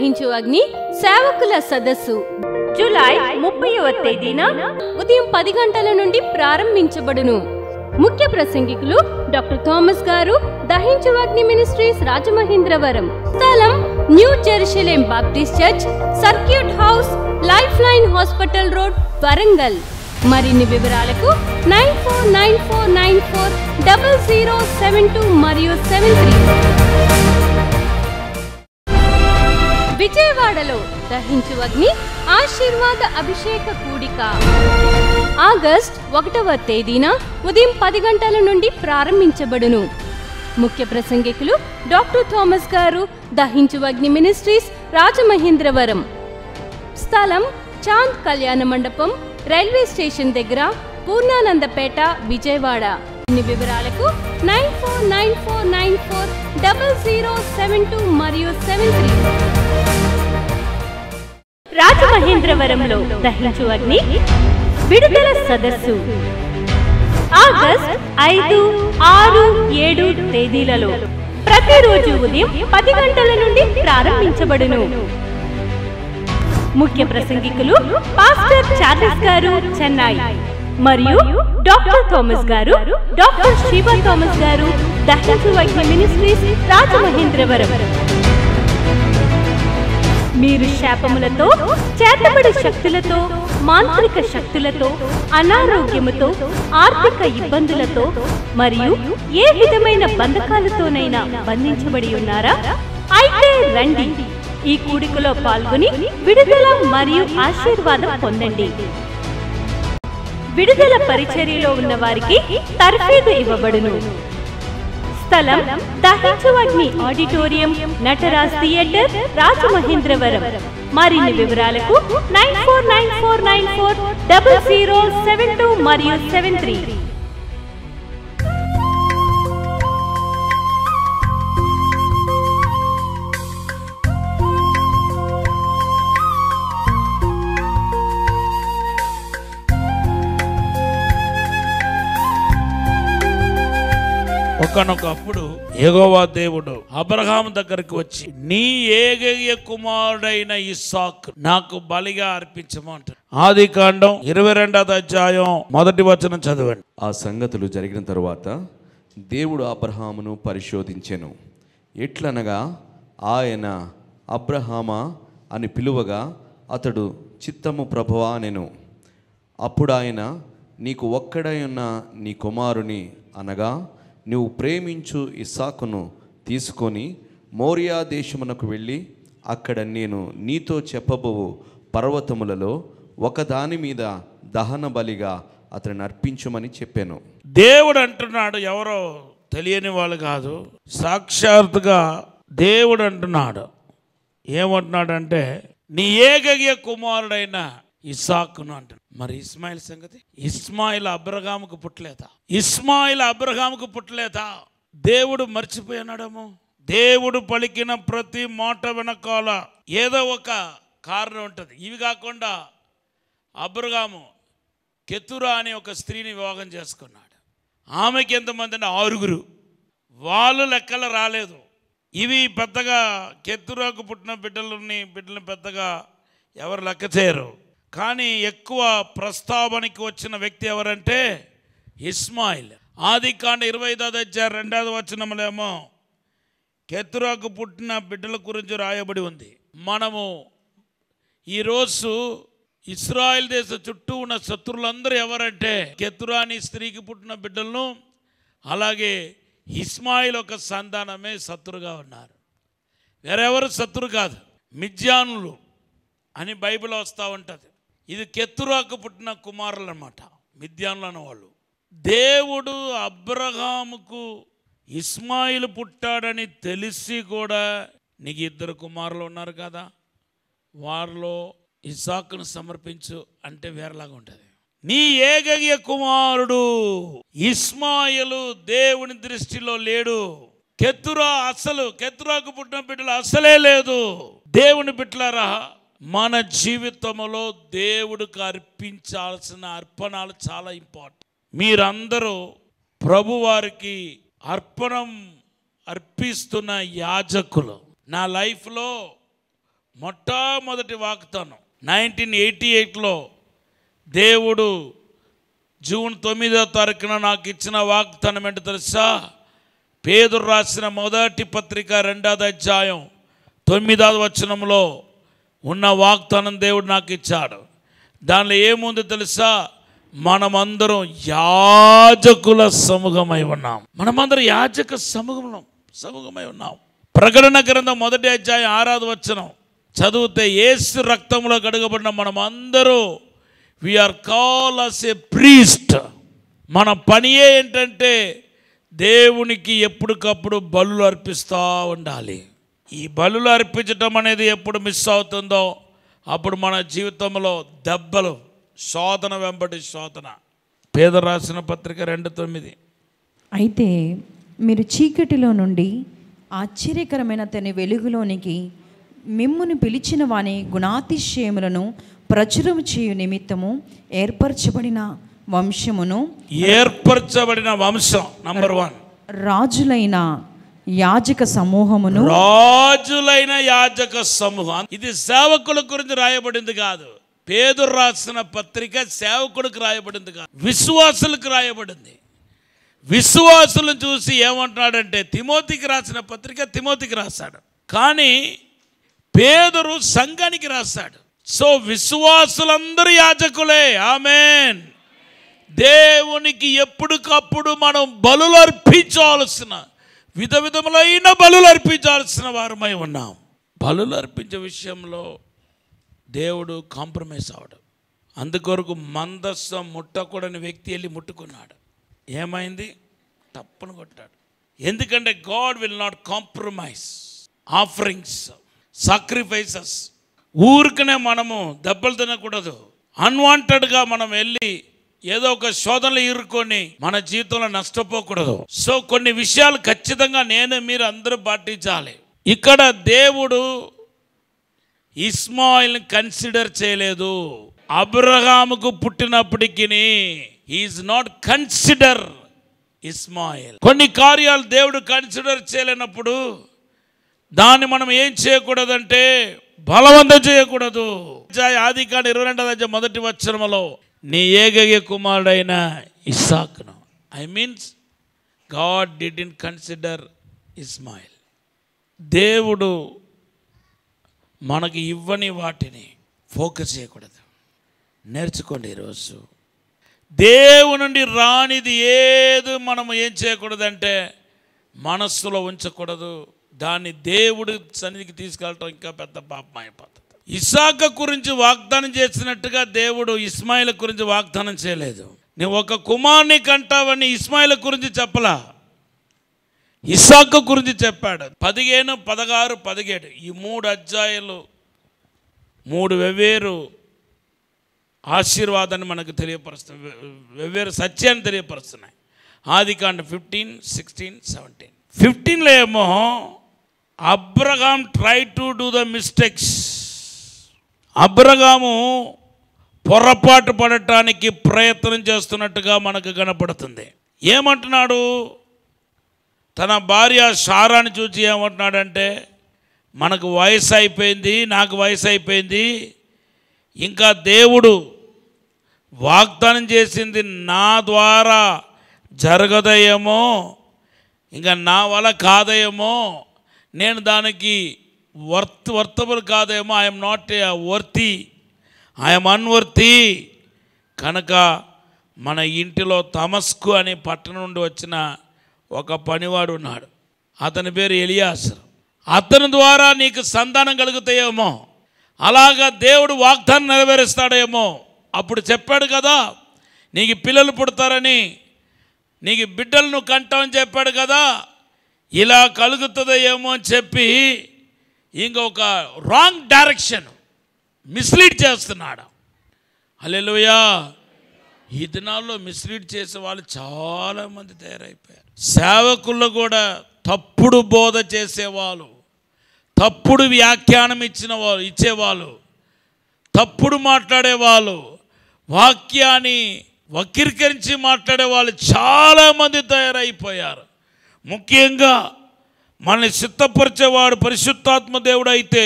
దహించు అగ్ని సేవకుల సదస్సు జూలై 30వ తేదీన ఉదయం 10 గంటల నుండి ప్రారంభించబడును. ముఖ్య ప్రసంగికులు డాక్టర్ థామస్ గారు, దహించు అగ్ని మినిస్ట్రీస్ రాజమహేంద్రవరం. స్థలం new Jerusalem Baptist church, circuit house, life line hospital road, Warangal. మరిన్ని వివరాలకు 9494940072 మరియు 73. విజయవాడలో దహించు అగ్ని ఆశీర్వాద అభిషేక కూడిక ఆగస్ట్ 1వ తేదీన ఉదయం 10 గంటల నుండి ప్రారంభించబడును. ముఖ్య ప్రసంగికులు డాక్టర్ థామస్ గారు, దహించు అగ్ని మినిస్ట్రీస్ రాజమహేంద్రవరం. స్థలం చాంద్ కళ్యాణ మండపం, రైల్వే స్టేషన్ దగ్గర, పూర్ణానందపేట, విజయవాడ. అన్ని వివరాలకు 9494940072 మరియు 73. రాజమహేంద్రవరంలో దహించు అగ్ని విడుదల సదస్సు ఆగస్ట్ 5, 6, 7 తేదీలలో ప్రతిరోజు ఉదయం 10 గంటల నుండి ప్రారంభించబడును. ముఖ్య ప్రసంగికులు పాస్టర్ చార్లెస్ గారు, చెన్నై, మరియు డాక్టర్ థామస్ గారు, డాక్టర్ శివ థామస్ గారు, దహించు అగ్ని మినిస్ట్రీస్ రాజమహేంద్రవరం. మీరు శాపములతో, చేతబడి శక్తులతో, మాంత్రిక శక్తులతో, అనారోగ్యముతో, ఆర్థిక ఇబ్బందులతో మరియు ఏ విధమైన బంధకాలతోనైనా బంధించబడి ఉన్నారా? అయితే రండి, ఈ కూడికలో పాల్గొని విడుదల మరియు ఆశీర్వాదం పొందండి. విడుదల పరిచర్యలో ఉన్న వారికి తర్ఫీదు ఇవ్వబడును. స్థలం దహించు అగ్ని ఆడిటోరియం, నటరాజ్ థియేటర్, రాజమహేంద్రవరం. మరిన్ని వివరాలకు 9494940072 మరియు 73. ఒకనొకప్పుడు యెహోవా దేవుడు అబ్రహాము దగ్గరికి వచ్చి, నీ ఏకైక కుమారుడైన ఇస్సాకు నాకు బలిగా అర్పించమంటాడు. ఆదికాండం 22వ అధ్యాయం 1వ వచనం చదవండి. ఆ సంగతులు జరిగిన తరువాత దేవుడు అబ్రహామును పరిశోధించెను. ఎట్లనగా ఆయన అబ్రహామా అని పిలువగా అతడు చిత్తము ప్రభువా అనెను. అప్పుడు ఆయన, నీకు ఒక్కడై ఉన్న నీ కుమారుని అనగా నువ్వు ప్రేమించు ఇస్సాకును తీసుకొని మోరియా దేశమునకు వెళ్ళి అక్కడ నేను నీతో చెప్పబోవు పర్వతములలో ఒకదాని మీద దహన బలిగా అతన్ని అర్పించుమని చెప్పాను. దేవుడు అంటున్నాడు, ఎవరో తెలియని వాళ్ళు కాదు, సాక్షాత్తుగా దేవుడు అంటున్నాడు. ఏమంటున్నాడంటే, నీ ఏకైక కుమారుడైన ఇస్సాకును అంటున్నాడు. మరి ఇస్మాయిల్ సంగతి? ఇస్మాయిల్ అబ్రహాముకు పుట్టలేదా? ఇస్మాయిల్ అబ్రహాముకు పుట్టలేదా? దేవుడు మర్చిపోయినాడేమో. దేవుడు పలికిన ప్రతి మాట వెనకాల ఏదో ఒక కారణం ఉంటుంది. ఇవి కాకుండా అబ్రహాము కెతురా అనే ఒక స్త్రీని వివాహం చేసుకున్నాడు. ఆమెకి ఎంతమంది అంటే 6. వాళ్ళు లెక్కలు రాలేదు. ఇవి పెద్దగా కెతురాకు పుట్టిన బిడ్డలని పెద్దగా ఎవరు లెక్క చేయరు. కానీ ఎక్కువ ప్రస్తావనకి వచ్చిన వ్యక్తి ఎవరంటే ఇస్మాయిల్. ఆదికాండ 25వ అధ్యాయం 2వ వచనములేమో కెతురాకు పుట్టిన బిడ్డల గురించి రాయబడి ఉంది. మనము ఈరోజు ఇశ్రాయేల్ దేశ చుట్టూ ఉన్న శత్రువులందరూ ఎవరంటే కెతురా అనే స్త్రీకి పుట్టిన బిడ్డలను, అలాగే ఇస్మాయిల్ ఒక సంతానమే శత్రుగా ఉన్నారు. వేరెవరు శత్రు కాదు, మిద్యానులు అని బైబిల్లో వస్తూ ఉంటుంది. ఇది కెతురాకు పుట్టిన కుమారులు అన్నమాట, మిద్యానులు అన్నవాళ్ళు. దేవుడు అబ్రహాముకు ఇస్మాయిల్ పుట్టాడని తెలిసి కూడా, నీకు 2 కుమారులు ఉన్నారు కదా, వారిలో ఇస్సాకును సమర్పించు అంటే వేరేలాగా ఉంటుంది. నీ ఏకైక కుమారుడు ఇస్మాయిలు దేవుని దృష్టిలో లేడు. కెతురాకు పుట్టిన బిడ్డలు అసలే లేదు. దేవుని బిడ్డలారా, మన జీవితంలో దేవుడికి అర్పించాల్సిన అర్పణలు చాలా ఇంపార్టెంట్. మీరందరూ ప్రభువారికి అర్పణం అర్పిస్తున్న యాజకులు. నా లైఫ్లో మొట్టమొదటి వాగ్దానం 1988లో దేవుడు జూన్ 9వ తారీఖున నాకు ఇచ్చిన వాగ్దానం ఏంటో తెలుసా? పేతురు రాసిన మొదటి పత్రిక 2వ అధ్యాయం 9వ వచనంలో ఉన్న వాగ్దానం దేవుడు నాకు ఇచ్చాడు. దానిలో ఏముంది తెలుసా? మనమందరం యాజకుల సమూహమై ఉన్నాం. మనమందరం యాజక సమూహమై ఉన్నాం. ప్రకటన గ్రంథం 1వ అధ్యాయం 6వ వచనం చదివితే యేసు రక్తంలో కడగబడిన మనమందరూ we are called as a priest. మన పని ఏంటంటే దేవునికి ఎప్పటికప్పుడు బలులు అర్పిస్తూ ఉండాలి. ఈ బలులు అర్పించటం అనేది ఎప్పుడు మిస్ అవుతుందో అప్పుడు మన జీవితంలో దెబ్బలు, శోధన వెంబడి శోధన. పేతురు రాసిన పత్రిక 2:9. అయితే మీరు చీకటిలో నుండి ఆశ్చర్యకరమైన తన వెలుగులోనికి మిమ్మును పిలిచిన వాని గుణాతిశయములను ప్రచురము చేయు నిమిత్తము ఏర్పరచబడిన వంశం నంబర్ 1, రాజులైన యాజక సమూహం. ఇది సేవకుల గురించి రాయబడింది కాదు. పేతురు రాసిన పత్రిక సేవకుడికి రాయబడింది కాదు, విశ్వాసులకు రాయబడింది. విశ్వాసులను చూసి ఏమంటున్నాడంటే తిమోతికి రాసిన పత్రిక తిమోతికి రాశాడు, కానీ పేతురు సంఘానికి రాశాడు. సో విశ్వాసులందరూ యాజకులే. ఆమేన్. దేవునికి ఎప్పటికప్పుడు మనం బలులు అర్పించాల్సిన విధములైన బలులు అర్పించాల్సిన వారమై ఉన్నాం. బలులు అర్పించే విషయంలో దేవుడు కాంప్రమైజ్ అవడు. అందుకొరకు మందస్సం ముట్టకూడని వ్యక్తి వెళ్ళి ముట్టుకున్నాడు. ఏమైంది? తప్పును కొట్టాడు. ఎందుకంటే God will not compromise offerings, sacrifices. ఊరికనే మనము దెబ్బలు తినకూడదు. అన్వాంటెడ్గా మనం వెళ్ళి ఏదో ఒక శోధనలు ఇరుక్కొని మన జీవితంలో నష్టపోకూడదు. సో కొన్ని విషయాలు ఖచ్చితంగా మీరు అందరూ పాటించాలి. ఇక్కడ దేవుడు ఇస్మాయిల్ని కన్సిడర్ చేయలేదు. అబ్రహాముకు పుట్టినప్పటికీ ఈజ్ నాట్ కన్సిడర్ ఇస్మాయిల్. కొన్ని కార్యాలు దేవుడు కన్సిడర్ చేయలేనప్పుడు దాన్ని మనం ఏం చేయకూడదంటే బలవంతం చేయకూడదు. ఆదికాండం 22వ అధ్యాయం 1వ వచనంలో నీ ఏకైక కుమారుడైన ఇస్సాకును, I means God didn't consider Ishmael. దేవుడు మనకి ఇవ్వని వాటిని ఫోకస్ చేయకూడదు. నేర్చుకోండి. ఈరోజు దేవుని నుండి రానిది ఏది మనం ఏం చేయకూడదంటే మనస్సులో ఉంచకూడదు. దాన్ని దేవుడి సన్నిధికి తీసుకెళ్ళటం ఇంకా పెద్ద పాపం అయిపోతుంది. ఇస్సాకు గురించి వాగ్దానం చేసినట్టుగా దేవుడు ఇస్మాయిల్ గురించి వాగ్దానం చేయలేదు. నువ్వు ఒక కుమారుని కంటావని ఇస్మాయిల్ గురించి చెప్పలా, ఇస్సాకు గురించి చెప్పాడు. 15, 16, 17 ఈ 3 అధ్యాయాలు 3 వెవ్వేరు ఆశీర్వాదాన్ని మనకు తెలియపరుస్తున్నాయి, వెవ్వేరు సత్యాన్ని తెలియపరుస్తున్నాయి. ఆదికాండం 15, 16, 17. 15లో ఏమో Abraham try to do the mistakes. Abraham పొరపాటు పడటానికి ప్రయత్నం చేస్తున్నట్టుగా మనకు కనపడుతుంది. ఏమంటున్నాడు? తన భార్య శారాని చూసి ఏమంటున్నాడంటే మనకు వయసు అయిపోయింది, నాకు వయసు అయిపోయింది, ఇంకా దేవుడు వాగ్దానం చేసింది నా ద్వారా జరగదేమో, ఇంకా నా వల్ల కాదేమో, నేను దానికి వర్తబుల్ కాదేమో, ఐఎమ్ నాట్ వర్తి, ఐఎమ్ అన్వర్తి. కనుక మన ఇంటిలో తమస్కు అనే పట్టణం నుండి వచ్చిన ఒక పనివాడు ఉన్నాడు, అతని పేరు ఎలియాసరు. అతని ద్వారా నీకు సంతానం కలుగుతాయేమో, అలాగా దేవుడు వాగ్దానం నెరవేరుస్తాడేమో. అప్పుడు చెప్పాడు కదా నీకు పిల్లలు పుడతారని, నీకు బిడ్డలు నువ్వు కంటావని చెప్పాడు కదా, ఇలా కలుగుతుందో ఏమో అని చెప్పి ఇంకొక రాంగ్ డైరెక్షన్ మిస్లీడ్ చేస్తున్నాడు. హల్లెలూయా. ఈ దినాల్లో మిస్లీడ్ చేసే వాళ్ళు చాలామంది తయారైపోయారు. సేవకుల్లో కూడా తప్పుడు బోధ చేసేవాళ్ళు, తప్పుడు వ్యాఖ్యానం ఇచ్చేవాళ్ళు, తప్పుడు మాట్లాడేవాళ్ళు, వాక్యాన్ని వక్రీకరించి మాట్లాడే వాళ్ళు చాలామంది తయారైపోయారు. ముఖ్యంగా మనల్ని సిద్ధపరిచేవాడు పరిశుద్ధాత్మ దేవుడు అయితే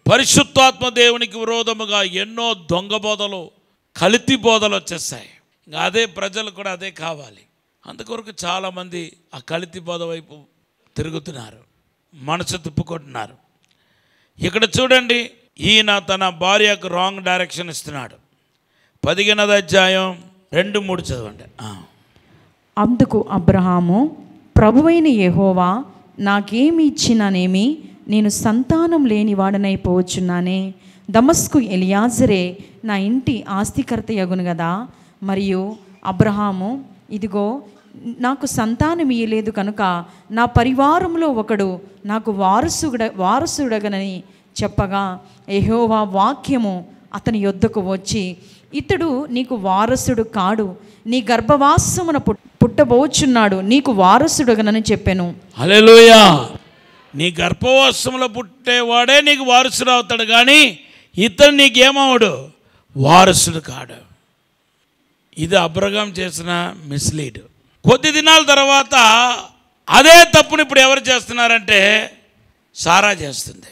పరిశుద్ధాత్మ దేవునికి విరోధముగా ఎన్నో దొంగ బోధలు, కల్తీ బోధలు వచ్చేస్తాయి. ఇంకా అదే ప్రజలు కూడా అదే కావాలి. అందుకొరకు చాలామంది ఆ కల్తీ బోధ వైపు తిరుగుతున్నారు, మనసు తిప్పుకుంటున్నారు. ఇక్కడ చూడండి, ఈయన తన భార్యకు రాంగ్ డైరెక్షన్ ఇస్తున్నాడు. 15వ అధ్యాయం 2-3 చదవండి. అందుకు అబ్రహాము, ప్రభువైన యెహోవా నాకేమి ఇచ్చినానేమి, నేను సంతానం లేనివాడనైపోవచ్చున్నానే. దమస్కు ఎలియాజరే నా ఇంటి ఆస్తికర్త యగును గదా. మరియు అబ్రహాము, ఇదిగో నాకు సంతానం ఇయ్యలేదు కనుక నా పరివారంలో ఒకడు నాకు వారసుడగనని చెప్పగా, యెహోవా వాక్యము అతని యొద్దకు వచ్చి, ఇతడు నీకు వారసుడు కాడు, నీ గర్భవాసమున పుట్టబోచున్నాడు, నీకు వారసుడగనని చెప్పాను. హల్లెలూయా. నీ గర్భవాసంలో పుట్టేవాడే నీకు వారసుడు అవుతాడు, కానీ ఇతను నీకేమవుడు, వారసుడు కాడు. ఇది అబ్రహాం చేసిన మిస్లీడ్. కొద్ది దినాల తర్వాత అదే తప్పుని ఇప్పుడు ఎవరు చేస్తున్నారంటే సారా చేస్తుంది.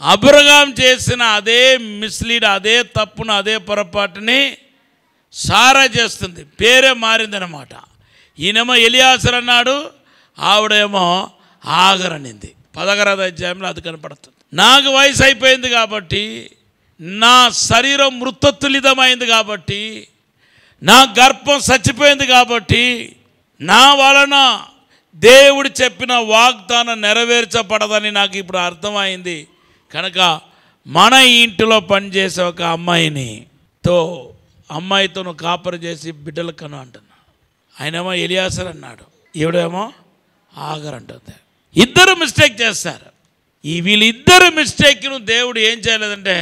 అబ్రహాం చేసిన అదే మిస్లీడ్, అదే తప్పును, అదే పొరపాటుని సారా చేస్తుంది. పేరే మారిందనమాట. ఈయనేమో ఎలియాజరు అన్నాడు, ఆవిడేమో ఆగర్ అనింది. 16వ అధ్యాయంలో అది కనపడుతుంది. నాకు వయసు అయిపోయింది కాబట్టి, నా శరీరం మృతతులితమైంది కాబట్టి, నా గర్భం చచ్చిపోయింది కాబట్టి, నా వలన దేవుడు చెప్పిన వాగ్దానం నెరవేర్చబడదని నాకు ఇప్పుడు అర్థమైంది కనుక మన ఇంటిలో పనిచేసే ఒక అమ్మాయితో నువ్వు కాపరి చేసి బిడ్డలు కను అంటున్నా. ఆయనేమో ఎలియాజరు అన్నాడు, ఈవిడేమో ఆగర్ అంటుంది. ఇద్దరు మిస్టేక్ చేస్తారు. వీళ్ళిద్దరు మిస్టేక్ను దేవుడు ఏం చేయలేదంటే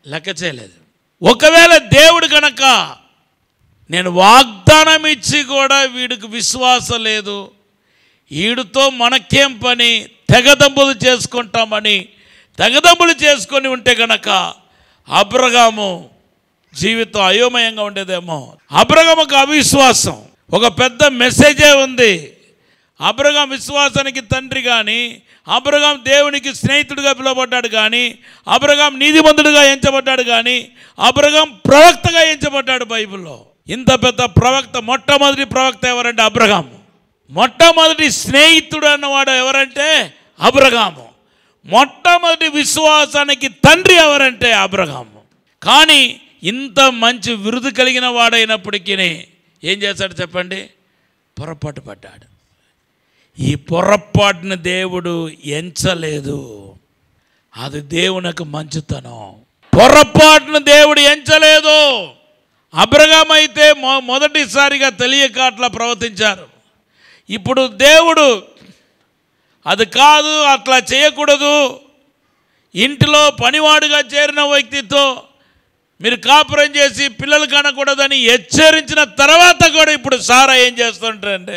లెక్క చేయలేదు. ఒకవేళ దేవుడు కనుక నేను వాగ్దానం ఇచ్చి కూడా వీడికి విశ్వాసం లేదు, వీడితో మనకేం పని, తెగదంపులు చేసుకుంటామని తెగదంపులు చేసుకొని ఉంటే కనుక అబ్రహాము జీవితం అయోమయంగా ఉండేదేమో. అబ్రహాముకు అవిశ్వాసం ఒక పెద్ద మెసేజే ఉంది. అబ్రహాం విశ్వాసానికి తండ్రి కానీ, అబ్రహాం దేవునికి స్నేహితుడిగా పిలువబడ్డాడు కానీ, అబ్రహాం నీతిమంతుడిగా ఎంచబడ్డాడు కానీ, అబ్రహాం ప్రవక్తగా ఎంచబడ్డాడు బైబిల్లో. ఇంత పెద్ద ప్రవక్త, మొట్టమొదటి ప్రవక్త ఎవరంటే అబ్రహాము. మొట్టమొదటి స్నేహితుడు అన్నవాడు ఎవరంటే అబ్రహాము. మొట్టమొదటి విశ్వాసానికి తండ్రి ఎవరంటే అబ్రహాము. కానీ ఇంత మంచి విరుదు కలిగిన వాడైనప్పటికీ ఏం చేశాడు చెప్పండి, పొరపాటు పడ్డాడు. ఈ పొరపాటును దేవుడు ఎంచలేదు, అది దేవునికి మంచితనం. పొరపాటును దేవుడు ఎంచలేదు. అబ్రహాం అయితే మొదటిసారిగా తెలియక అట్లా ప్రవర్తించారు. ఇప్పుడు దేవుడు అది కాదు, అట్లా చేయకూడదు, ఇంటిలో పనివాడుగా చేరిన వ్యక్తితో మీరు కాపురం చేసి పిల్లలు కనకూడదని హెచ్చరించిన తర్వాత కూడా ఇప్పుడు సారా ఏం చేస్తుంటారంటే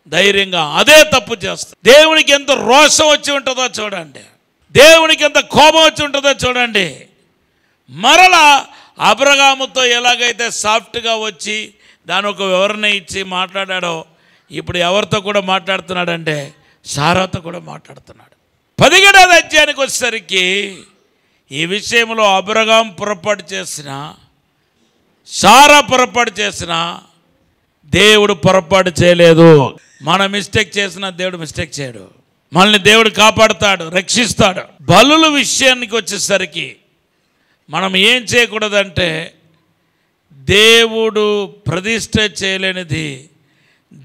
ధైర్యంగా అదే తప్పు చేస్తారు. దేవునికి ఎంత రోషం వచ్చి ఉంటుందో చూడండి, దేవునికి ఎంత కోపం వచ్చి ఉంటుందో చూడండి. మరలా అబ్రహాముతో ఎలాగైతే సాఫ్ట్గా వచ్చి దాని ఒక వివరణ ఇచ్చి మాట్లాడాడో, ఇప్పుడు ఎవరితో కూడా మాట్లాడుతున్నాడంటే సారాతో కూడా మాట్లాడుతున్నాడు. 17వ అధ్యాయానికి వచ్చేసరికి ఈ విషయంలో అబ్రహాం పొరపాటు చేసిన, సారా పొరపాటు చేసిన, దేవుడు పొరపాటు చేయలేదు. మన మిస్టేక్ చేసిన దేవుడు మిస్టేక్ చేయడు. మనల్ని దేవుడు కాపాడుతాడు, రక్షిస్తాడు. బలుల విషయానికి వచ్చేసరికి మనం ఏం చేయకూడదంటే, దేవుడు ప్రతిష్ఠ చేయలేనిది,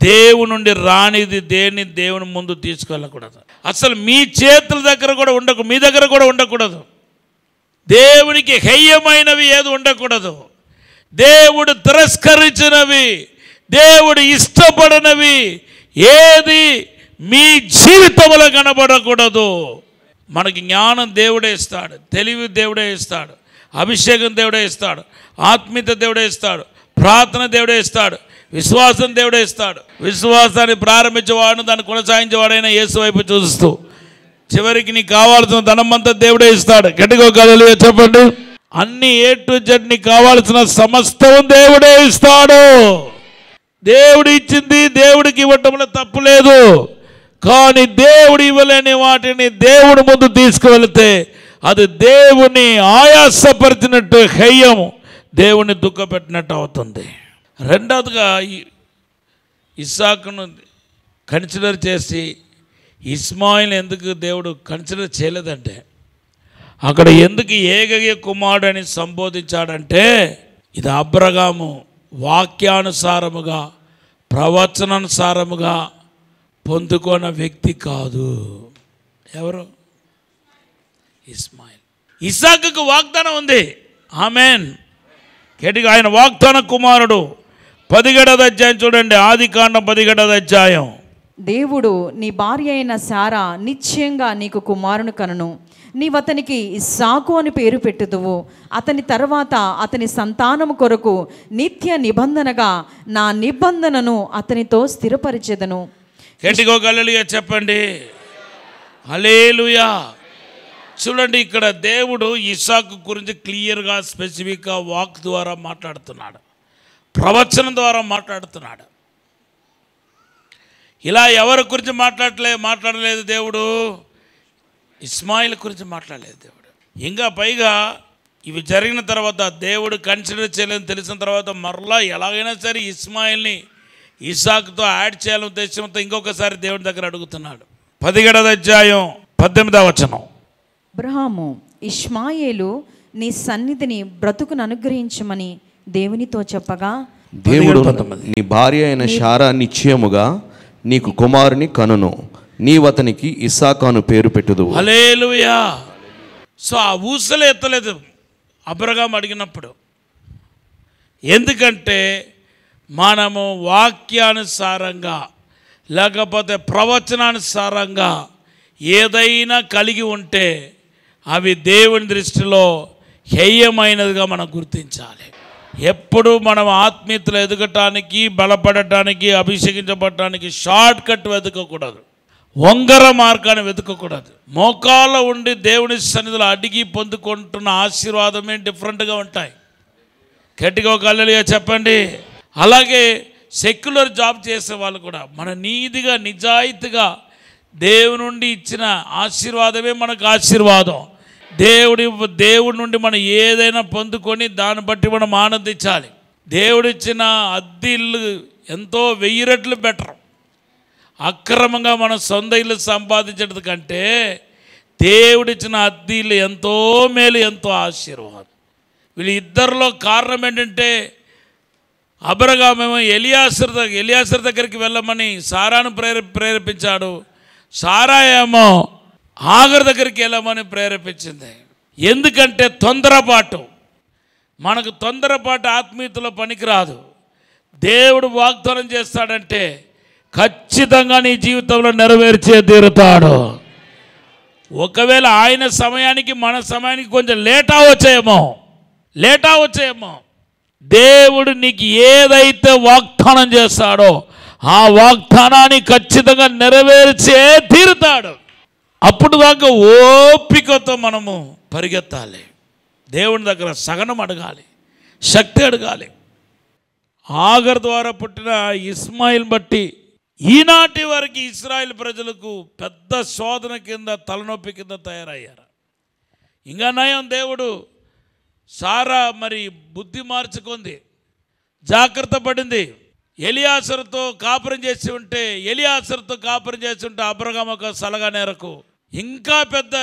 దేవుని నుండి రానిది దేన్ని దేవుని ముందు తీసుకెళ్ళకూడదు. అసలు మీ చేతుల దగ్గర కూడా మీ దగ్గర కూడా ఉండకూడదు. దేవునికి హేయమైనవి ఏది ఉండకూడదు. దేవుడు తిరస్కరించినవి, దేవుడు ఇష్టపడనవి ఏది మీ జీవితంలో కనబడకూడదు. మనకి జ్ఞానం దేవుడే ఇస్తాడు, తెలివి దేవుడే ఇస్తాడు, అభిషేకం దేవుడే ఇస్తాడు, ఆత్మీయత దేవుడే ఇస్తాడు, ప్రార్థన దేవుడే ఇస్తాడు, విశ్వాసం దేవుడే ఇస్తాడు. విశ్వాసాన్ని ప్రారంభించేవాడు, దాన్ని కొనసాగించేవాడైనా యేసు వైపు చూస్తూ చివరికి నీకు కావాల్సిన ధనమంతా దేవుడే ఇస్తాడు. గట్టిగా హల్లెలూయా చెప్పండి. అన్ని A to Z నీకు కావాల్సిన సమస్తం దేవుడే ఇస్తాడు. దేవుడు ఇచ్చింది దేవుడికి ఇవ్వటంలో తప్పు లేదు. కానీ దేవుడు ఇవ్వలేని వాటిని దేవుడి ముందు తీసుకువెళితే అది దేవుని ఆయాసపరిచినట్టు, హేయం దేవుని దుఃఖపెట్టినట్టు అవుతుంది. రెండవదిగా ఇస్సాకును కన్సిడర్ చేసి ఇస్మాయిల్ ఎందుకు దేవుడు కన్సిడర్ చేయలేదంటే, అక్కడ ఎందుకు ఏకైక కుమారుడు అని సంబోధించాడంటే, ఇది అబ్రహాము వాక్యానుసారముగా ప్రవచనానుసారముగా పొందుకున్న వ్యక్తి కాదు. ఎవరు? ఇస్మాయిల్. ఇస్సాకుకు వాగ్దానం ఉంది. ఆమేన్. కేటిగా ఆయన వాగ్దాన కుమారుడు. 17వ అధ్యాయం చూడండి, ఆదికాండం 17వ అధ్యాయం. దేవుడు నీ భార్య అయిన శారా నిశ్చయంగా నీకు కుమారుని కనును, నీవతనికి ఇస్సాకు అని పేరు పెట్టుదువు. అతని తర్వాత అతని సంతానము కొరకు నిత్య నిబంధనగా నా నిబంధనను అతనితో స్థిరపరిచెదను. కేటిగో హల్లెలూయా చెప్పండి. హల్లెలూయా. చూడండి, ఇక్కడ దేవుడు ఇస్సాకు గురించి క్లియర్గా స్పెసిఫిక్గా వాక్ ద్వారా మాట్లాడుతున్నాడు, ప్రవచనం ద్వారా మాట్లాడుతున్నాడు. ఇలా ఎవరి గురించి మాట్లాడలేదు దేవుడు? ఇస్మాయిల్ గురించి మాట్లాడలేదు దేవుడు. ఇంకా పైగా ఇవి జరిగిన తర్వాత దేవుడు కన్సిడర్ చేయలేదని తెలిసిన తర్వాత మరలా ఎలాగైనా సరే ఇస్మాయిల్ని ఇస్సాకుతో యాడ్ చేయాలని ఉద్దేశంతో ఇంకొకసారి దేవుడి దగ్గర అడుగుతున్నాడు. 17వ అధ్యాయం 18వ వచనం. అబ్రహాము ఇష్మాయేలు నీ సన్నిధిని బ్రతుకును అనుగ్రహించమని దేవునితో చెప్పగా, దేవుడు నీ భార్య అయిన శారా నిశ్చయముగా నీకు కుమారుని కనును, నీవతనికి ఇస్సాకు అను పేరు పెట్టుదువు. హల్లెలూయా. సో ఆ ఊసలు ఎత్తలేదు అబ్రహాం అడిగినప్పుడు. ఎందుకంటే మనము వాక్యానుసారంగా లేకపోతే ప్రవచనానుసారంగా ఏదైనా కలిగి ఉంటే అవి దేవుని దృష్టిలో హేయమైనదిగా మనం గుర్తించాలి. ఎప్పుడు మనం ఆత్మీయతలు ఎదగటానికి, బలపడటానికి, అభిషేకించబడటానికి షార్ట్ కట్ వెతకకూడదు, వంగర మార్గాన్ని వెతకకూడదు. మోకాళ్ళ ఉండి దేవుని సన్నిధిలో అడిగి పొందుకుంటున్న ఆశీర్వాదమే డిఫరెంట్గా ఉంటాయి. గట్టిగా ఒక హల్లెలూయా చెప్పండి. అలాగే సెక్యులర్ జాబ్ చేసే వాళ్ళు కూడా మన నీతిగా నిజాయితీగా దేవుని నుండి ఇచ్చిన ఆశీర్వాదమే మనకు ఆశీర్వాదం. దేవుడి నుండి మనం ఏదైనా పొందుకొని దాన్ని బట్టి మనం ఆనందించాలి. దేవుడిచ్చిన అద్దె ఇల్లు ఎంతో 1000 రెట్లు బెటర్. అక్రమంగా మనం సొంత ఇల్లు సంపాదించడం కంటే దేవుడిచ్చిన అద్దె ఇల్లు ఎంతో మేలు, ఎంతో ఆశీర్వాదం. వీళ్ళు ఇద్దరిలో కారణం ఏంటంటే, అబ్రహామేమో ఎలియాసర్ దగ్గరికి వెళ్ళమని సారాను ప్రేరేపించాడు, సారా ఏమో ఆగర్ దగ్గరికి వెళ్ళమని ప్రేరేపించింది. ఎందుకంటే తొందరపాటు, మనకు తొందరపాటు ఆత్మీయతలో పనికిరాదు. దేవుడు వాగ్దానం చేస్తాడంటే ఖచ్చితంగా నీ జీవితంలో నెరవేర్చే తీరుతాడు. ఒకవేళ ఆయన సమయానికి మన సమయానికి కొంచెం లేట్ అవ్వచ్చేమో, దేవుడు నీకు ఏదైతే వాగ్దానం చేస్తాడో ఆ వాగ్దానాన్ని ఖచ్చితంగా నెరవేర్చే తీరుతాడు. అప్పుడు దాకా ఓపికతో మనము పరిగెత్తాలి, దేవుని దగ్గర సహనం అడగాలి, శక్తి అడగాలి. ఆగర్ ద్వారా పుట్టిన ఇస్మాయిల్ బట్టి ఈనాటి వరకు ఇశ్రాయేల్ ప్రజలకు పెద్ద శోధన కింద, తలనొప్పి కింద తయారయ్యారు. ఇంకా నయం, దేవుడు సారా మరి బుద్ధి మార్చుకుంది, జాగ్రత్త పడింది. ఎలియాసరుతో కాపురం చేసి ఉంటే అబ్రహాము ఒక సలగా నేరకు ఇంకా పెద్ద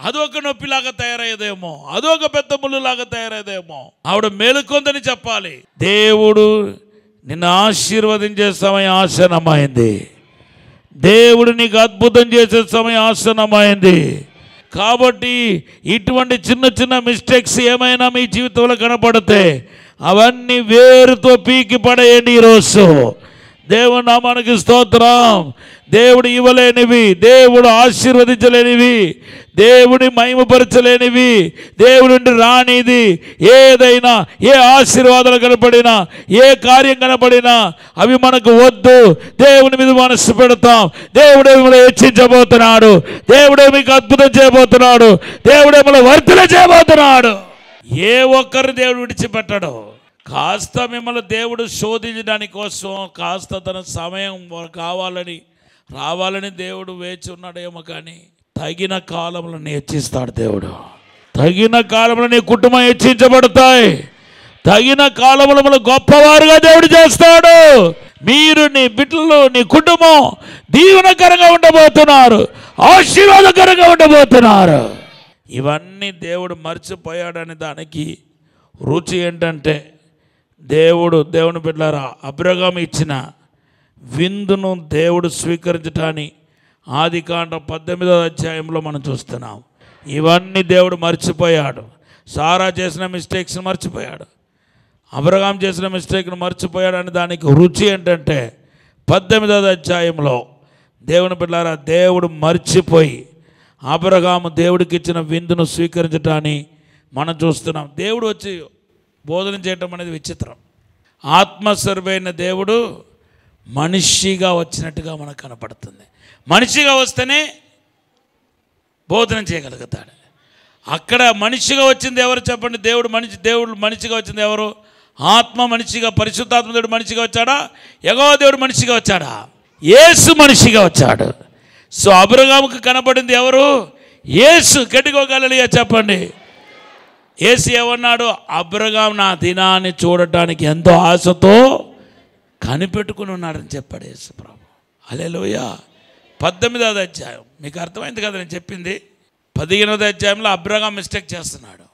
అదొక నొప్పిలాగా తయారయ్యేదేమో, అదొక పెద్ద ముళ్ళులాగా తయారయ్యేదేమో. ఆవిడ మేలుకొందని చెప్పాలి. దేవుడు నిన్ను ఆశీర్వదించే సమయం ఆసన్నమైంది. దేవుడు నీకు అద్భుతం చేసే సమయం ఆసన్నమైంది. కాబట్టి ఇటువంటి చిన్న చిన్న మిస్టేక్స్ ఏమైనా మీ జీవితంలో కనపడితే అవన్నీ వేరుతో పీకి పడేయండి ఈరోజు. దేవుని నామానికి స్తోత్రం. దేవుడు ఇవ్వలేనివి, దేవుడు ఆశీర్వదించలేనివి, దేవుని మహిమపరచలేనివి, దేవుడి రానిది ఏదైనా, ఏ ఆశీర్వాదాలు కనపడినా, ఏ కార్యం కనపడినా అవి మనకు వద్దు. దేవుని మీద మనస్సు పెడతాం. దేవుడే మిమ్మల్ని హెచ్చించబోతున్నాడు, దేవుడే మీకు అద్భుతం చేయబోతున్నాడు, దేవుడే మిమ్మల్ని వర్ధన చేయబోతున్నాడు. ఏ ఒక్కరిని దేవుడు విడిచిపెట్టడు. కాస్త మిమ్మల్ని దేవుడు శోధించడానికి కోసం కాస్త తన సమయం రావాలని దేవుడు వేచి ఉన్నాడేమో, కానీ తగిన కాలంలో హెచ్చిస్తాడు దేవుడు. తగిన కాలంలో నీ కుటుంబం హెచ్చించబడతాయి. తగిన కాలంలో గొప్పవారుగా దేవుడు చేస్తాడు. మీరు, నీ బిడ్డలు, నీ కుటుంబం దీవెనకరంగా ఉండబోతున్నారు, ఆశీర్వాదకరంగా ఉండబోతున్నారు. ఇవన్నీ దేవుడు మర్చిపోయాడని దానికి రుచి ఏంటంటే, దేవుని బిడ్డలారా, అబ్రహాము ఇచ్చిన విందును దేవుడు స్వీకరించటాన్ని ఆదికాండం 18వ అధ్యాయంలో మనం చూస్తున్నాం. ఇవన్నీ దేవుడు మర్చిపోయాడు. సారా చేసిన మిస్టేక్స్ని మర్చిపోయాడు, అబ్రహాం చేసిన మిస్టేక్ను మర్చిపోయాడు. అని దానికి రుచి ఏంటంటే 18వ అధ్యాయంలో దేవుని బిడ్డలారా, దేవుడు మర్చిపోయి అబ్రహాము దేవుడికి ఇచ్చిన విందును స్వీకరించటాన్ని మనం చూస్తున్నాం. దేవుడు వచ్చి బోధన చేయటం అనేది విచిత్రం. ఆత్మస్వరూపైన దేవుడు మనిషిగా వచ్చినట్టుగా మనకు కనపడుతుంది. మనిషిగా వస్తేనే బోధన చేయగలుగుతాడు. అక్కడ మనిషిగా వచ్చింది ఎవరు చెప్పండి? దేవుడు మనిషిగా వచ్చింది ఎవరు? ఆత్మ మనిషిగా, పరిశుద్ధాత్మ దేవుడు మనిషిగా వచ్చాడా? యెహోవా దేవుడు మనిషిగా వచ్చాడా? యేసు మనిషిగా వచ్చాడు. సో అబ్రహాముకు కనబడింది ఎవరు? యేసు. గట్టిగోగలలియా చెప్పండి. యేసు ఏమన్నాడు? అబ్రహాం నా దినాన్ని చూడటానికి ఎంతో ఆశతో కనిపెట్టుకుని ఉన్నాడని చెప్పాడు యేసు ప్రభు. హల్లెలూయా. 18వ అధ్యాయం మీకు అర్థమైంది కదా నేను చెప్పింది. 15వ అధ్యాయంలో అబ్రహాం మిస్టేక్ చేస్తున్నాడు.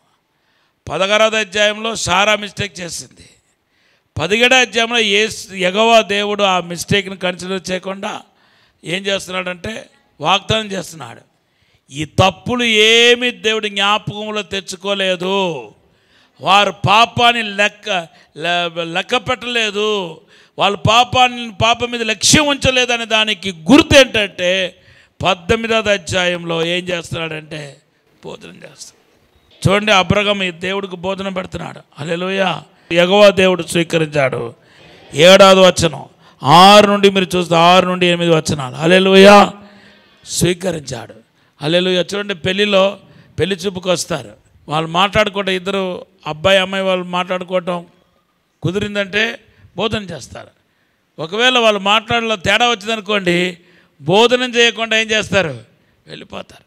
16వ అధ్యాయంలో సారా మిస్టేక్ చేసింది. 17వ అధ్యాయంలో యెహోవా దేవుడు ఆ మిస్టేక్ని కన్సిడర్ చేయకుండా ఏం చేస్తున్నాడంటే వాగ్దానం చేస్తున్నాడు. ఈ తప్పులు ఏమి దేవుడి జ్ఞాపకంలో తెచ్చుకోలేదు, వారు పాపాన్ని లెక్క పెట్టలేదు, వాళ్ళ పాపం మీద లక్ష్యం ఉంచలేదనే దానికి గుర్తు ఏంటంటే 18వ అధ్యాయంలో ఏం చేస్తున్నాడంటే బోధన చేస్తాడు. చూడండి, అబ్రహాము దేవుడికి బోధన పెడుతున్నాడు. హల్లెలూయా. యెహోవా దేవుడు స్వీకరించాడు. 7వ వచనం 6 నుండి మీరు చూస్తే 6 నుండి 8 వచనాలు. హల్లెలూయా. స్వీకరించాడు. హల్లెలూయా. చూడండి, పెళ్లి చూపుకు వస్తారు, వాళ్ళు మాట్లాడుకోవటం, ఇద్దరు అబ్బాయి అమ్మాయి వాళ్ళు మాట్లాడుకోవటం కుదిరిందంటే బోధన చేస్తారు. ఒకవేళ వాళ్ళు మాట్లాడలో తేడా వచ్చిందనుకోండి, బోధన చేయకుండా ఏం చేస్తారు? వెళ్ళిపోతారు.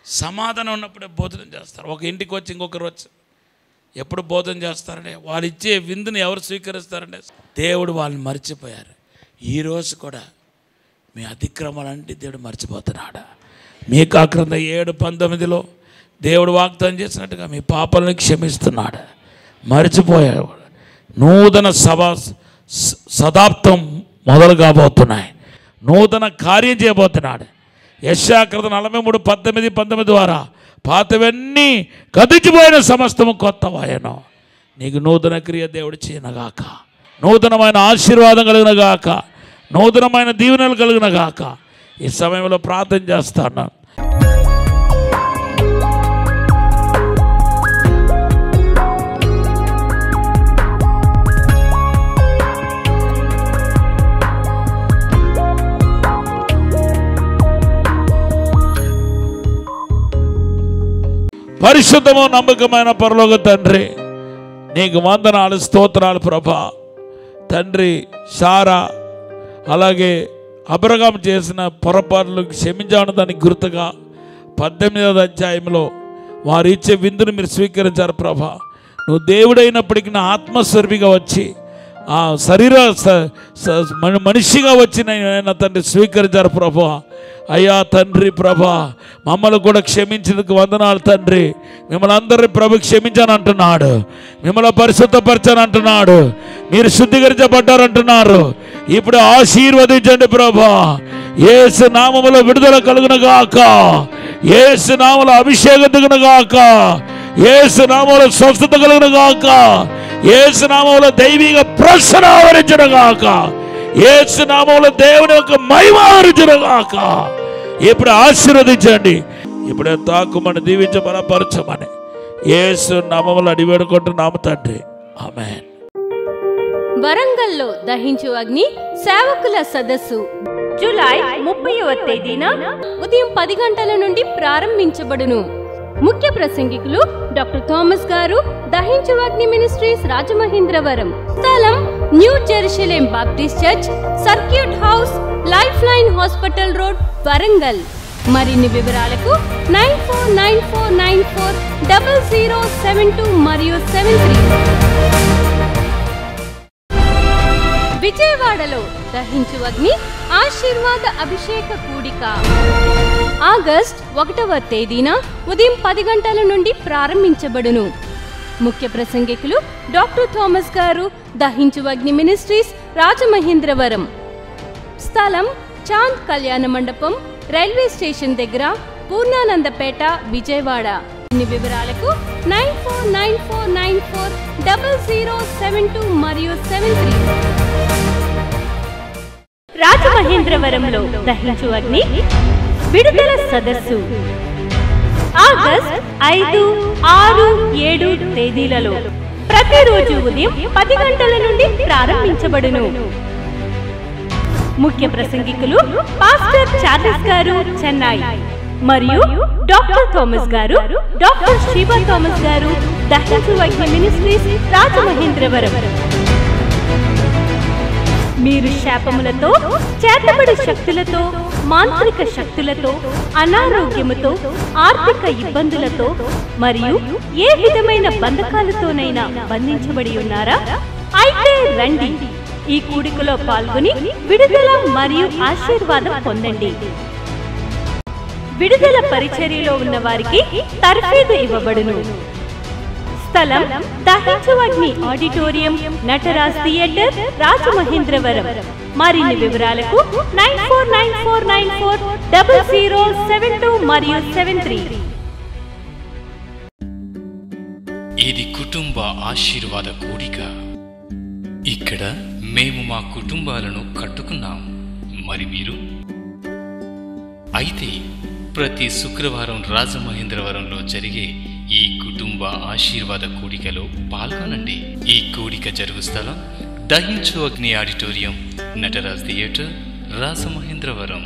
సమాధానం ఉన్నప్పుడే బోధన చేస్తారు. ఒక ఇంటికి వచ్చి ఇంకొకరు వచ్చి ఎప్పుడు బోధన చేస్తారంటే వాళ్ళు ఇచ్చే విందుని ఎవరు స్వీకరిస్తారంటే దేవుడు వాళ్ళని మర్చిపోయారు. ఈరోజు కూడా మీ అతిక్రమాలంటే దేవుడు మర్చిపోతున్నాడు. మీకా గ్రంథం 7:19లో దేవుడు వాగ్దానం చేసినట్టుగా మీ పాపాలను క్షమిస్తున్నాడు. మర్చిపోయాడు. నూతన శతాబ్దం మొదలు కాబోతున్నాయి. నూతన కార్యం చేయబోతున్నాడు. యెషయా గ్రంథం 43:18-19 ద్వారా పాతవన్నీ గతించిపోయిన సమస్తము కొత్తవాయను. నీకు నూతన క్రియ దేవుడు చేయనగాక, నూతనమైన ఆశీర్వాదం కలిగినగాక, నూతనమైన దీవెనలు కలిగినగాక. ఈ సమయంలో ప్రార్థన చేస్తాను. పరిశుద్ధము నమ్మకమైన పరలోక తండ్రి, నీకు వందనాలు, స్తోత్రాలు ప్రభా. తండ్రి, సారా అలాగే అబ్రహాం చేసిన పొరపాట్లు క్షమించాను దానికి గుర్తుగా 18వ అధ్యాయంలో వారు ఇచ్చే విందును మీరు స్వీకరించారు ప్రభా. నువ్వు దేవుడైనప్పటికీ నా ఆత్మస్వరూపిగా వచ్చి ఆ మనిషిగా వచ్చి నేను తండ్రి స్వీకరించారు ప్రభా. అయ్యా తండ్రి ప్రభా, మమ్మల్ని కూడా క్షమించినందుకు వందనాలు తండ్రి. మిమ్మల్ని అందరినీ ప్రభు క్షమించాను అంటున్నాడు, మిమ్మల్ని పరిశుద్ధపరచాను అంటున్నాడు, మీరు శుద్ధీకరించబడ్డారంటున్నారు. ఇప్పుడు ఆశీర్వదించండి ప్రభా. యేసు నామములో విడుదల కలుగునగాక, యేసు నామములో అభిషేకం దిగునగాక, యేసు నామములో స్వస్థత కలుగునగాక, యేసు నామములో దైవిక ప్రసన్న ఆవరించునగాక, యేసు నామములో దేవుని యొక్క మహిమ ఆవరించునగాక. ఇప్పుడు ఆశీర్వదించండి. ఇప్పుడే తాకుమని దీవించి బలపరచమని యేసు నామములో అడిగి వేడుకుంటున్నాము తండ్రి. ఆమేన్. వరంగల్లో దహించు అగ్ని సేవకుల సదస్సు జూలై 30వ తేదీన ఉదయం 10 గంటల నుండి ప్రారంభించబడును. ముఖ్య ప్రసంగికులు డాక్టర్ థామస్ గారు, దహించు అగ్ని మినిస్ట్రీస్ రాజమహేంద్రవరం. స్థలం new Jerusalem Baptist church, circuit house, life line hospital road, Warangal. మరిన్ని వివరాలకు 9494940072 మరియు 73. విజయవాడలో దహించు అగ్ని ఆశీర్వాద అభిషేక కూడిక ఆగస్ట్ 1వ తేదీన ఉదయం 10 గంటల నుండి ప్రారంభించబడును. ముఖ్య ప్రసంగికులు డాక్టర్ థామస్ గారు, దహించు అగ్ని మినిస్ట్రీస్, రాజమహేంద్రవరం. స్థలం చాంద్ కళ్యాణ మండపం, రైల్వే స్టేషన్ దగ్గర, పూర్ణానందపేట, విజయవాడ. ఇన్ని వివరాలకు 9494940072 మరియు 73. రాజమహేంద్రవరంలో దహించు అగ్ని విడుదల సదస్సు ఆగస్ట్ 5, 6, 7 తేదీలలో ప్రతిరోజు ఉదయం 10 గంటల నుండి ప్రారంభించబడును. ముఖ్య ప్రసంగికులు పాస్టర్ చార్లెస్ గారు, చెన్నై, మరియు డాక్టర్ థామస్ గారు, డాక్టర్ శివ థామస్ గారు, దహించు అగ్ని మినిస్ట్రీస్, రాజమహేంద్రవరం. మీరు శాపములతో, చేతబడి శక్తులతో, మాంత్రిక శక్తులతో, అనారోగ్యముతో, ఆర్థిక ఇబ్బందులతో మరియు ఏ విధమైన బంధకాలతోనైనా బంధించబడి ఉన్నారా? అయితే రండి, ఈ కూడికలో పాల్గొని విడుదల మరియు ఆశీర్వాదం పొందండి. విడుదల పరిచర్యలో ఉన్న వారికి తర్ఫీదు ఇవ్వబడును. స్థలం దహించు అగ్ని ఆడిటోరియం, నటరాజ్ థియేటర్, రాజమహేంద్రవరం. మరిన్ని వివరాలకు 9494940072 మరియు 73. ఇది కుటుంబ ఆశీర్వాద కూడిక. ఇక్కడ మేము మా కుటుంబాలను కట్టుకున్నాం. మరి మీరు? అయితే ప్రతి శుక్రవారం రాజమహేంద్రవరంలో జరిగే ఈ కుటుంబ ఆశీర్వాద కూడికలో పాల్గొనండి. ఈ కూడిక జరుగు స్థలం దహించు అగ్ని ఆడిటోరియం, నటరాజ్ థియేటర్, రాజమహేంద్రవరం.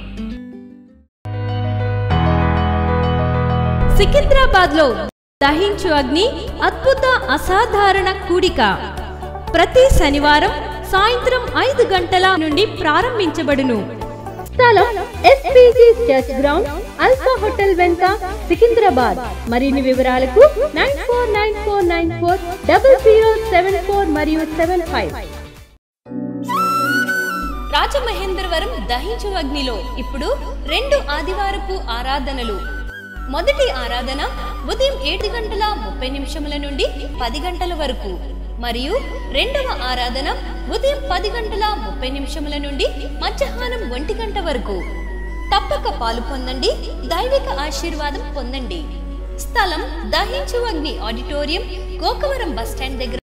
సికింద్రాబాద్ లో దహించు అగ్ని అద్భుత అసాధారణ కూడిక ప్రతి శనివారం సాయంత్రం 5 గంటల నుండి ప్రారంభించబడును. స్థలం SPG church ground, alpha hotel వెనుక, సికింద్రాబాద్. మరిన్ని వివరాలకు 9494940074 మరియు 75. రాజమహేంద్రవరం దహించు అగ్నిలో ఇప్పుడు 2 ఆదివారపు ఆరాధనలు. మొదటి ఆరాధన ఉదయం 7:30 నుండి 10 గంటల వరకు మరియు రెండవ ఆరాధన ఉదయం 10:30 నుండి మధ్యాహ్నం 1 గంట వరకు. తప్పక పాలు పొందండి, దైవిక ఆశీర్వాదం పొందండి. స్థలం దహించు అగ్ని ఆడిటోరియం, గోకవరం బస్టాండ్ దగ్గర.